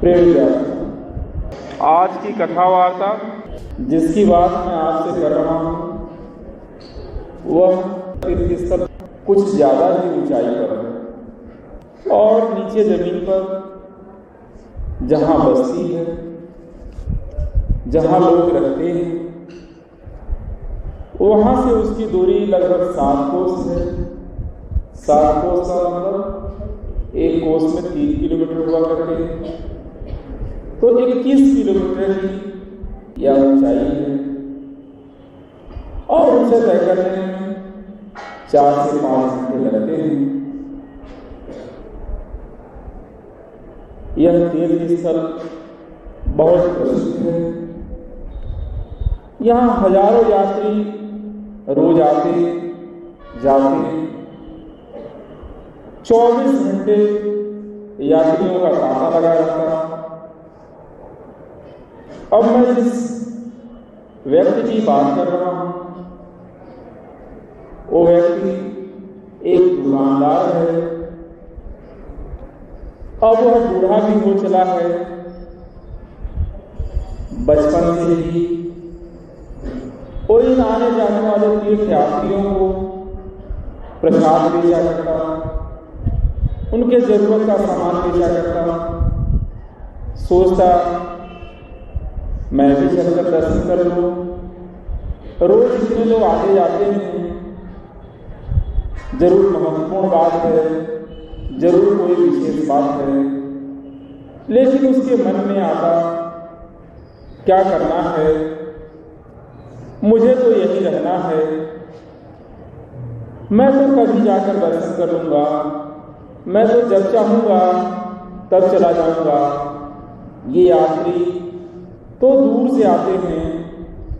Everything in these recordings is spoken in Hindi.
प्रिय विद्यार्थी, आज की कथा वार्ता जिसकी बात मैं आपसे कर रहा हूँ वह तीर्थ स्थल कुछ ज़्यादा ही ऊंचाई पर है और नीचे जमीन पर जहाँ बस्ती है, जहाँ लोग रहते हैं, वहाँ से उसकी दूरी लगभग 7 कोस है। 7 कोस का मतलब एक कोस में 3 किलोमीटर हुआ करते हैं, तो 21 किलोमीटर की यह ऊंचाई है और उसे तय करने में 4 से 5 घंटे लगते हैं। यह तीर्थ स्थल बहुत प्रसिद्ध है। यहाँ हजारों यात्री रोज आते जाते, 24 घंटे यात्रियों का तांता लगा रहता। अब मैं जिस व्यक्ति की बात कर रहा हूं वो व्यक्ति एक दुकानदार है। अब वह बूढ़ा भी हो चला है। बचपन से ही वो इन आने जाने वाले तीर्थ यात्रियों को प्रसाद बेचा करता, उनके जरूरत का सामान बेचा करता। सोचता मैं भी चलकर दर्शन कर लूं। रोज इतने लोग आते जाते हैं, जरूर महत्वपूर्ण बात है, जरूर कोई विशेष बात है, लेकिन उसके मन में आता क्या करना है, मुझे तो यही रहना है, मैं तो कभी जाकर दर्शन कर लूंगा, मैं तो जब चाहूंगा तब चला जाऊंगा। ये यात्री तो दूर से आते हैं,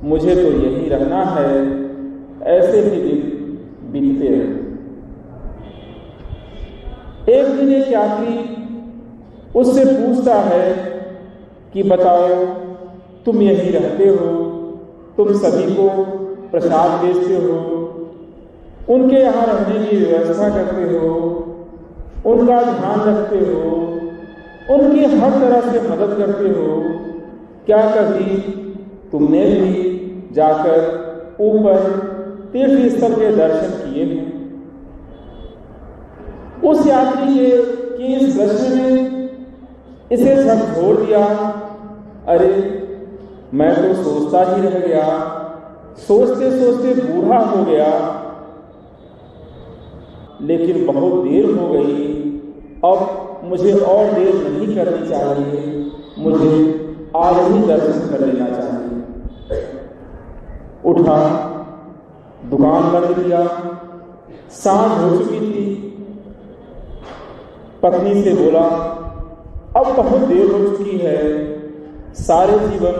मुझे तो यही रहना है। ऐसे ही दिन बीतते रहे। एक दिन एक यात्री उससे पूछता है कि बताओ, तुम यहीं रहते हो, तुम सभी को प्रसाद बेचते हो, उनके यहाँ रहने की व्यवस्था करते हो, उनका ध्यान रखते हो, उनकी हर तरह से मदद करते हो, क्या कभी तुमने भी जाकर ऊपर तीर्थ स्थल के दर्शन किए हैं? उस यात्री के इस प्रश्न ने इसे झकझोर दिया। अरे मैं तो सोचता ही रह गया, सोचते सोचते बूढ़ा हो गया, लेकिन बहुत देर हो गई। अब मुझे और देर नहीं करनी चाहिए, मुझे आज ही दर्शन कर लेना चाहिए। उठा, दुकान बंद किया। सांझ हो चुकी थी। पत्नी से बोला, अब बहुत देर हो चुकी है, सारे जीवन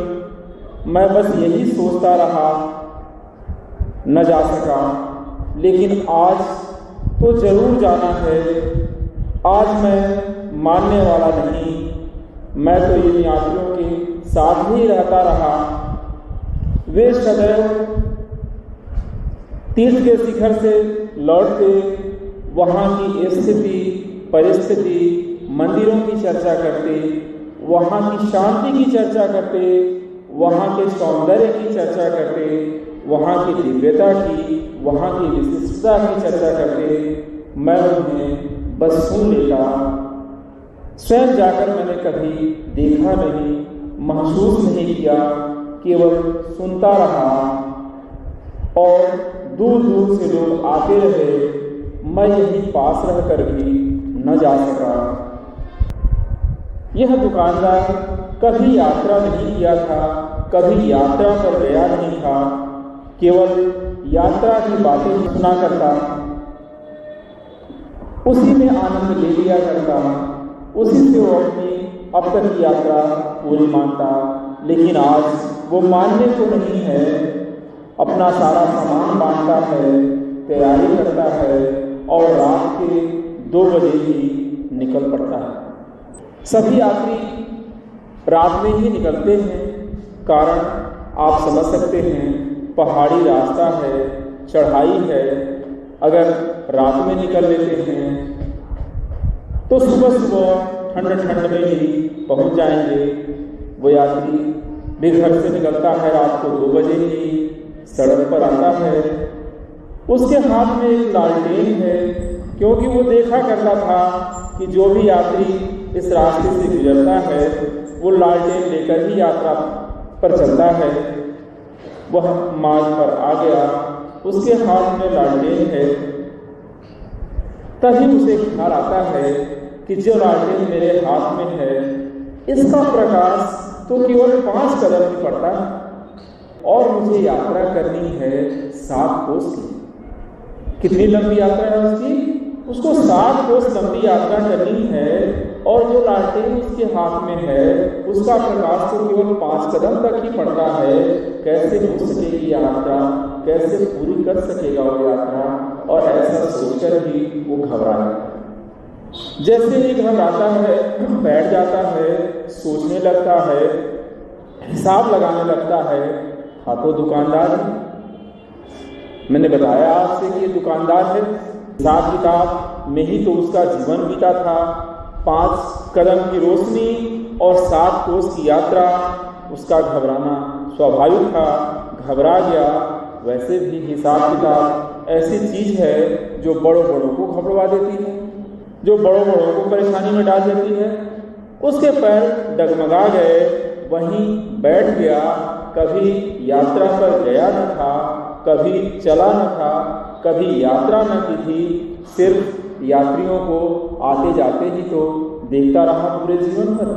मैं बस यही सोचता रहा, न जा सका, लेकिन आज तो जरूर जाना है। आज मैं मानने वाला नहीं, मैं तो इन यात्रियों के साथ ही रहता रहा। वे सदैव तीर्थ के शिखर से लौटते वहाँ की स्थिति परिस्थिति, मंदिरों की चर्चा करते, वहाँ की शांति की चर्चा करते, वहाँ के सौंदर्य की चर्चा करते, वहाँ की दिव्यता की, वहाँ की विशिष्टता की चर्चा करते। मैं उन्हें बस सुन लेता, स्वयं जाकर मैंने कभी देखा नहीं, महसूस नहीं किया, केवल सुनता रहा और दूर दूर से लोग आते रहे। मैं यहीं पास रहकर भी न जा सका। यह दुकानदार कभी यात्रा नहीं किया था, कभी यात्रा पर गया नहीं था, केवल यात्रा की बातें सुना करता, उसी में आनंद ले लिया करता, उसी से वो अपनी अब तक की यात्रा पूरी मानता। लेकिन आज वो मानने को नहीं है, अपना सारा सामान बांधता है, तैयारी करता है और रात के 2 बजे ही निकल पड़ता है। सभी यात्री रात में ही निकलते हैं, कारण आप समझ सकते हैं, पहाड़ी रास्ता है, चढ़ाई है। अगर रात में निकल लेते हैं तो सुबह सुबह ठंड में ही पहुंच जाएंगे। वो यात्री भी घर से निकलता है रात को 2 बजे ही, सड़क पर आता है, उसके हाथ में एक लालटेन है, क्योंकि वो देखा करता था कि जो भी यात्री इस रास्ते से गुजरता है वो लालटेन लेकर ही यात्रा पर चलता है। वह मार्ग पर आ गया, उसके हाथ में लालटेन है। तभी उसे ख्याल आता है कि जो लालटेन मेरे हाथ में है इसका प्रकाश तो केवल 5 कदम ही पड़ता है और मुझे यात्रा करनी है 7 कोस की। कितनी लंबी यात्रा है उसको 7 कोस लंबी यात्रा करनी है और जो लालटेन उसके हाथ में है उसका प्रकाश तो केवल 5 कदम तक ही पड़ता है। कैसे हो सकेगी यात्रा, कैसे पूरी कर सकेगा वो यात्रा? और ऐसा सोचकर ही वो घबराया। जैसे ही घबराता है, बैठ जाता है, सोचने लगता है, हिसाब लगाने लगता है। हाँ तो दुकानदार है, मैंने बताया आपसे कि ये दुकानदार है। हिसाब किताब में ही तो उसका जीवन बीता था। 5 कदम की रोशनी और 7 कोस की यात्रा, उसका घबराना स्वाभाविक था। घबरा गया। वैसे भी हिसाब किताब ऐसी चीज है जो बड़ों को घबरा देती है, जो बड़ों को परेशानी में डाल देती है। उसके पैर डगमगा गए, वहीं बैठ गया। कभी यात्रा पर गया न था, कभी चला न था, कभी यात्रा न की थी, सिर्फ यात्रियों को आते जाते ही तो देखता रहा पूरे जीवन भर।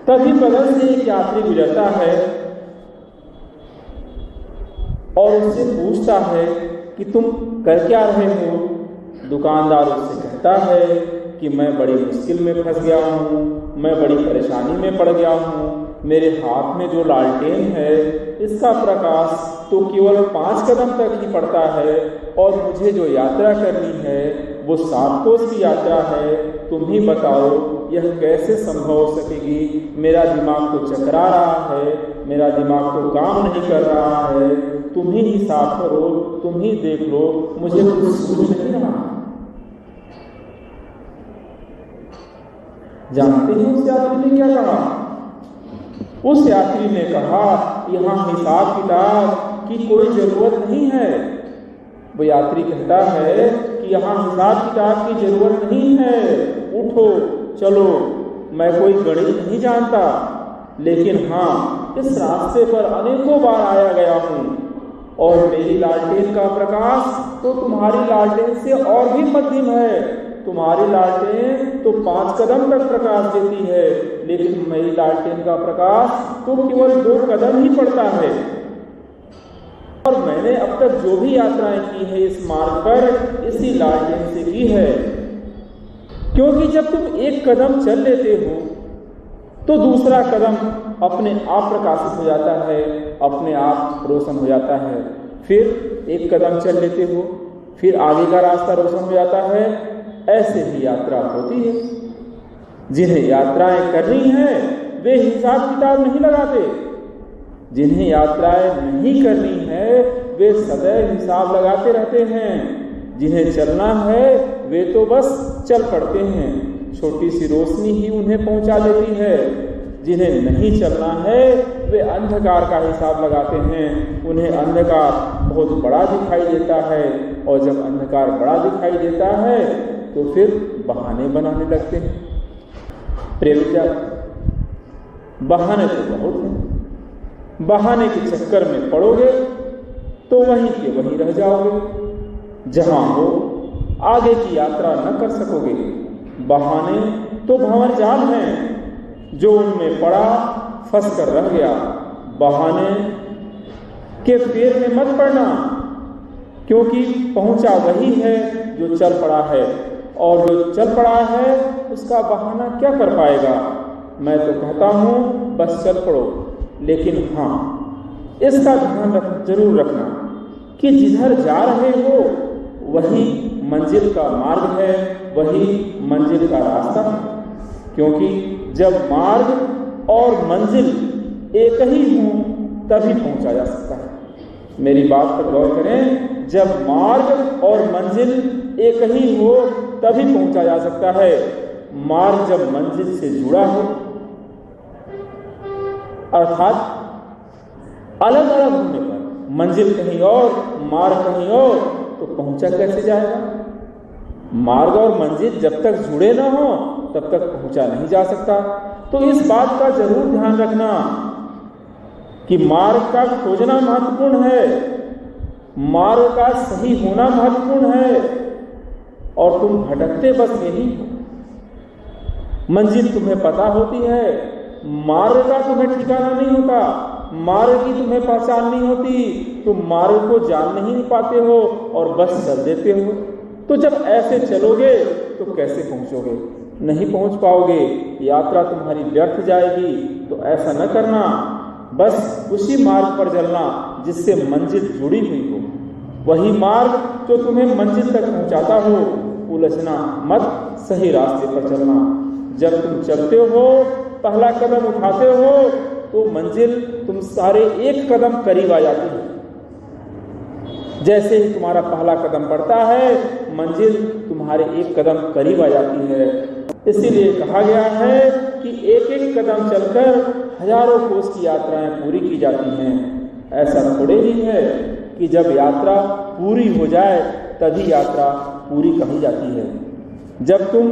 तभी बगल से एक यात्री गुजरता है और उससे पूछता है कि तुम कर क्या रहे हो? दुकानदार उससे कहता है कि मैं बड़ी मुश्किल में फंस गया हूँ, मैं बड़ी परेशानी में पड़ गया हूँ। मेरे हाथ में जो लालटेन है इसका प्रकाश तो केवल 5 कदम तक ही पड़ता है और मुझे जो यात्रा करनी है वो 7 कोस की यात्रा है। तुम ही बताओ यह कैसे संभव हो सकेगी? मेरा दिमाग तो चकरा रहा है, मेरा दिमाग तो काम नहीं कर रहा है। तुम ही हिसाब करो, तुम ही देख लो, मुझे कुछ सूझ नहीं रहा। जानते हैं उस यात्री ने क्या कहा? उस यात्री ने कहा, यहाँ हिसाब किताब की कोई जरूरत नहीं है। वो यात्री कहता है कि यहाँ हिसाब किताब की जरूरत नहीं है, उठो चलो। मैं कोई गणित नहीं जानता, लेकिन हाँ इस रास्ते पर अनेकों बार आया गया हूँ और मेरी लालटेन का प्रकाश तो तुम्हारी लालटेन से और भी मध्यम है। तुम्हारी लालटेन तो 5 कदम तक प्रकाश देती है, लेकिन मेरी लालटेन का प्रकाश तो केवल 2 कदम ही पड़ता है। और मैंने अब तक जो भी यात्राएं की है इस मार्ग पर इसी लालटेन से की है। क्योंकि जब तुम एक कदम चल लेते हो तो दूसरा कदम अपने आप प्रकाशित हो जाता है, अपने आप रोशन हो जाता है। फिर एक कदम चल लेते हो, फिर आगे का रास्ता रोशन हो जाता है। ऐसे ही यात्रा होती है। जिन्हें यात्राएं करनी है वे हिसाब किताब नहीं लगाते, जिन्हें यात्राएं नहीं करनी है वे सदैव हिसाब लगाते रहते हैं। जिन्हें चलना है वे तो बस चल पड़ते हैं, छोटी सी रोशनी ही उन्हें पहुंचा देती है। जिन्हें नहीं चलना है वे अंधकार का हिसाब लगाते हैं, उन्हें अंधकार बहुत बड़ा दिखाई देता है और जब अंधकार बड़ा दिखाई देता है तो फिर बहाने बनाने लगते हैं। प्रेमिका, बहाने तो बहुत हैं। बहाने के चक्कर में पड़ोगे तो वहीं के वहीं रह जाओगे। जहां हो आगे की यात्रा न कर सकोगे। बहाने तो भंवर जाल हैं, जो उनमें पड़ा फंस कर रह गया। बहाने के फेर में मत पड़ना, क्योंकि पहुंचा वही है जो चल पड़ा है, और जो चल पड़ा है उसका बहाना क्या कर पाएगा। मैं तो कहता हूं बस चल पड़ो, लेकिन हाँ इसका ध्यान जरूर रखना कि जिधर जा रहे हो वही मंजिल का मार्ग है, वही मंजिल का रास्ता है। क्योंकि जब मार्ग और मंजिल एक ही हो तभी पहुंचा जा सकता है। मेरी बात पर गौर करें, जब मार्ग और मंजिल एक ही हो तभी पहुंचा जा सकता है। मार्ग जब मंजिल से जुड़ा हो, अर्थात अलग अलग होने पर, मंजिल कहीं और मार्ग कहीं और, तो पहुंचा कैसे जाएगा? मार्ग और मंजिल जब तक जुड़े ना हो तब तक पहुंचा नहीं जा सकता। तो इस बात का जरूर ध्यान रखना कि मार्ग का खोजना महत्वपूर्ण है, मार्ग का सही होना महत्वपूर्ण है, और तुम भटकते बस यही हो। मंजिल तुम्हें पता होती है, मार्ग का तुम्हें ठिकाना नहीं होता, मार्ग की तुम्हें पहचान नहीं होती, तुम मार्ग को जान नहीं पाते हो और बस चल देते हो। तो जब ऐसे चलोगे तो कैसे पहुंचोगे? नहीं पहुंच पाओगे, यात्रा तुम्हारी व्यर्थ जाएगी। तो ऐसा न करना, बस उसी मार्ग पर चलना जिससे मंजिल जुड़ी हुई हो, वही मार्ग जो तुम्हें मंजिल तक पहुंचाता हो। उलझना मत, सही रास्ते पर चलना। जब तुम चलते हो, पहला कदम उठाते हो, तो मंजिल तुम सारे एक कदम करीब आ जाती है। जैसे ही तुम्हारा पहला कदम पड़ता है, मंजिल तुम्हारे एक कदम करीब आ जाती है। इसीलिए कहा गया है कि एक एक कदम चलकर हजारों कोस की यात्राएं पूरी की जाती हैं। ऐसा थोड़े ही है कि जब यात्रा पूरी हो जाए तभी यात्रा पूरी कही जाती है। जब तुम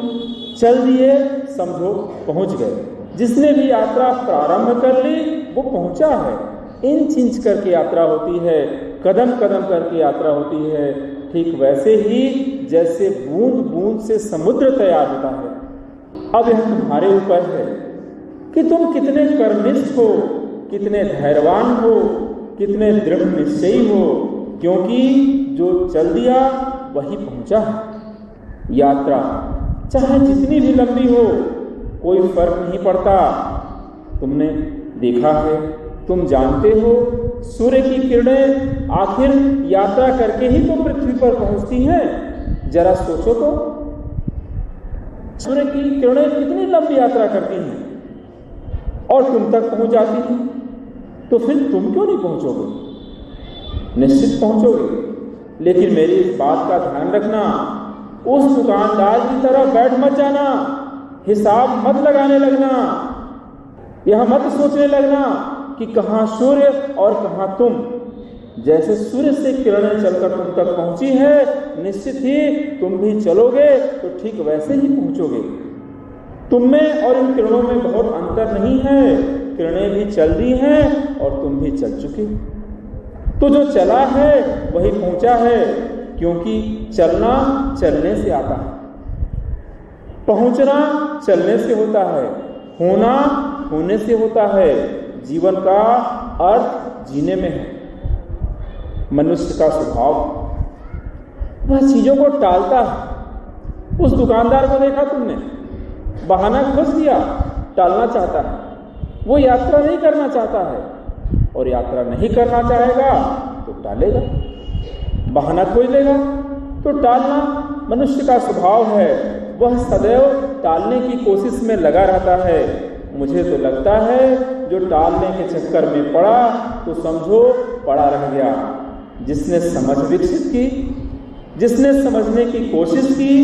चल दिए, समझो पहुंच गए। जिसने भी यात्रा प्रारंभ कर ली वो पहुंचा है। इंच इंच करके यात्रा होती है, कदम कदम करके यात्रा होती है। ठीक वैसे ही जैसे बूंद बूंद से समुद्र तैयार होता है। अब यह तुम्हारे ऊपर है कि तुम कितने कर्मनिष्ठ हो, कितने धैर्यवान हो, कितने दृढ़ निश्चयी हो, क्योंकि जो चल दिया वही पहुंचा है। यात्रा चाहे जितनी भी लंबी हो, कोई फर्क नहीं पड़ता। तुमने देखा है, तुम जानते हो, सूर्य की किरणें आखिर यात्रा करके ही तो पृथ्वी पर पहुंचती हैं। जरा सोचो तो, सूर्य की किरणें कितनी लंबी यात्रा करती हैं और तुम तक पहुंच जाती हैं। तो फिर तुम क्यों नहीं पहुंचोगे? निश्चित पहुंचोगे, लेकिन मेरी इस बात का ध्यान रखना, उस दुकानदार की तरह बैठ मत जाना, हिसाब मत लगाने लगना, यह मत सोचने लगना कि कहां सूर्य और कहां तुम। जैसे सूर्य से किरणें चलकर तुम तक पहुंची है, निश्चित ही तुम भी चलोगे तो ठीक वैसे ही पहुंचोगे। तुम में और इन किरणों में बहुत अंतर नहीं है। किरणें भी चल रही हैं और तुम भी चल चुके। तो जो चला है वही पहुंचा है, क्योंकि चलना चलने से आता है, पहुंचना चलने से होता है, होना होने से होता है। जीवन का अर्थ जीने में है। मनुष्य का स्वभाव, वह चीजों को टालता है। उस दुकानदार को देखा तुमने, बहाना खोज दिया, टालना चाहता है। वो यात्रा नहीं करना चाहता है, और यात्रा नहीं करना चाहेगा तो टालेगा, बहाना खोज लेगा। तो टालना मनुष्य का स्वभाव है। वह सदैव टालने की कोशिश में लगा रहता है। मुझे तो लगता है जो टालने के चक्कर में पड़ा तो समझो पड़ा रह गया। जिसने समझ विकसित की, जिसने समझने की कोशिश की,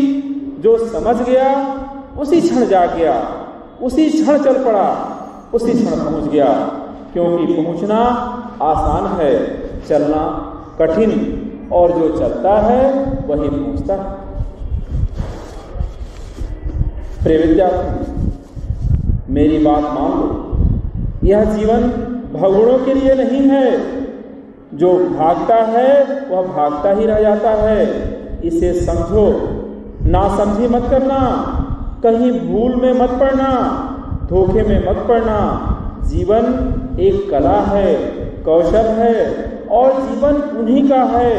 जो समझ गया उसी क्षण जाग गया, उसी क्षण चल पड़ा, उसी क्षण पहुंच गया। क्योंकि पहुंचना आसान है, चलना कठिन, और जो चलता है वही पहुंचता है। प्रिय विद्यार्थी, मेरी बात मान लो, यह जीवन भगोड़ों के लिए नहीं है। जो भागता है वह भागता ही रह जाता है। इसे समझो, ना समझी मत करना, कहीं भूल में मत पड़ना, धोखे में मत पड़ना। जीवन एक कला है, कौशल है, और जीवन उन्हीं का है,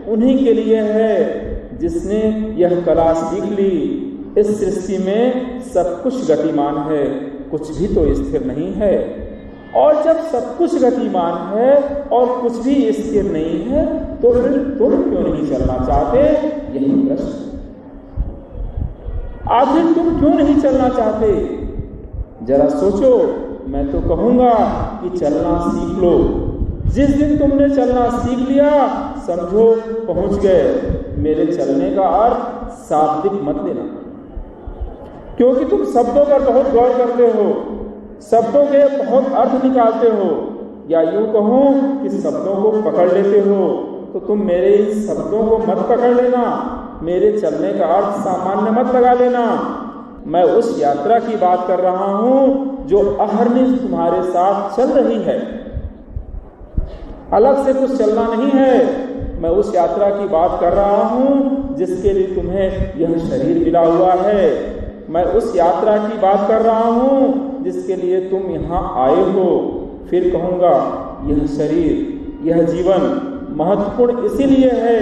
उन्हीं के लिए है जिसने यह कला सीख ली। इस सृष्टि में सब कुछ गतिमान है, कुछ भी तो स्थिर नहीं है। और जब सब कुछ गतिमान है और कुछ भी स्थिर नहीं है, तो फिर तुम क्यों नहीं चलना चाहते? यही प्रश्न। आखिर तुम क्यों नहीं चलना चाहते? जरा सोचो। मैं तो कहूंगा कि चलना सीख लो। जिस दिन तुमने चलना सीख लिया, समझो पहुंच गए। मेरे चलने का अर्थ शाब्दिक मत लेना। क्योंकि तुम शब्दों पर बहुत गौर करते हो, शब्दों के बहुत अर्थ निकालते हो, या यूं कहूं कि शब्दों को पकड़ लेते हो। तो तुम मेरे इन शब्दों को मत पकड़ लेना, मेरे चलने का अर्थ सामान्य मत लगा लेना। मैं उस यात्रा की बात कर रहा हूं जो अहर्निश तुम्हारे साथ चल रही है, अलग से कुछ चलना नहीं है। मैं उस यात्रा की बात कर रहा हूं जिसके लिए तुम्हें यह शरीर मिला हुआ है। मैं उस यात्रा की बात कर रहा हूं जिसके लिए तुम यहाँ आए हो। फिर कहूँगा, यह शरीर, यह जीवन महत्वपूर्ण इसीलिए है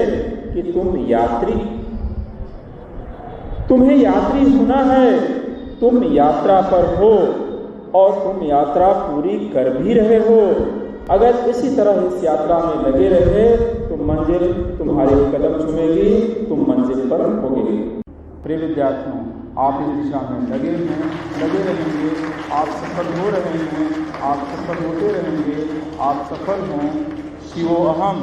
कि तुम्हें यात्री होना है। तुम यात्रा पर हो और तुम यात्रा पूरी कर भी रहे हो। अगर इसी तरह इस यात्रा में लगे रहे तो मंजिल तुम्हारे कदम चूमेगी, तुम मंजिल पर होगे। प्रिय विद्यार्थियों, आप इस दिशा में लगे रहेंगे, आप सफल हो रहे हैं, आप सफल होते रहेंगे, आप सफल हों। शिवोऽहम्।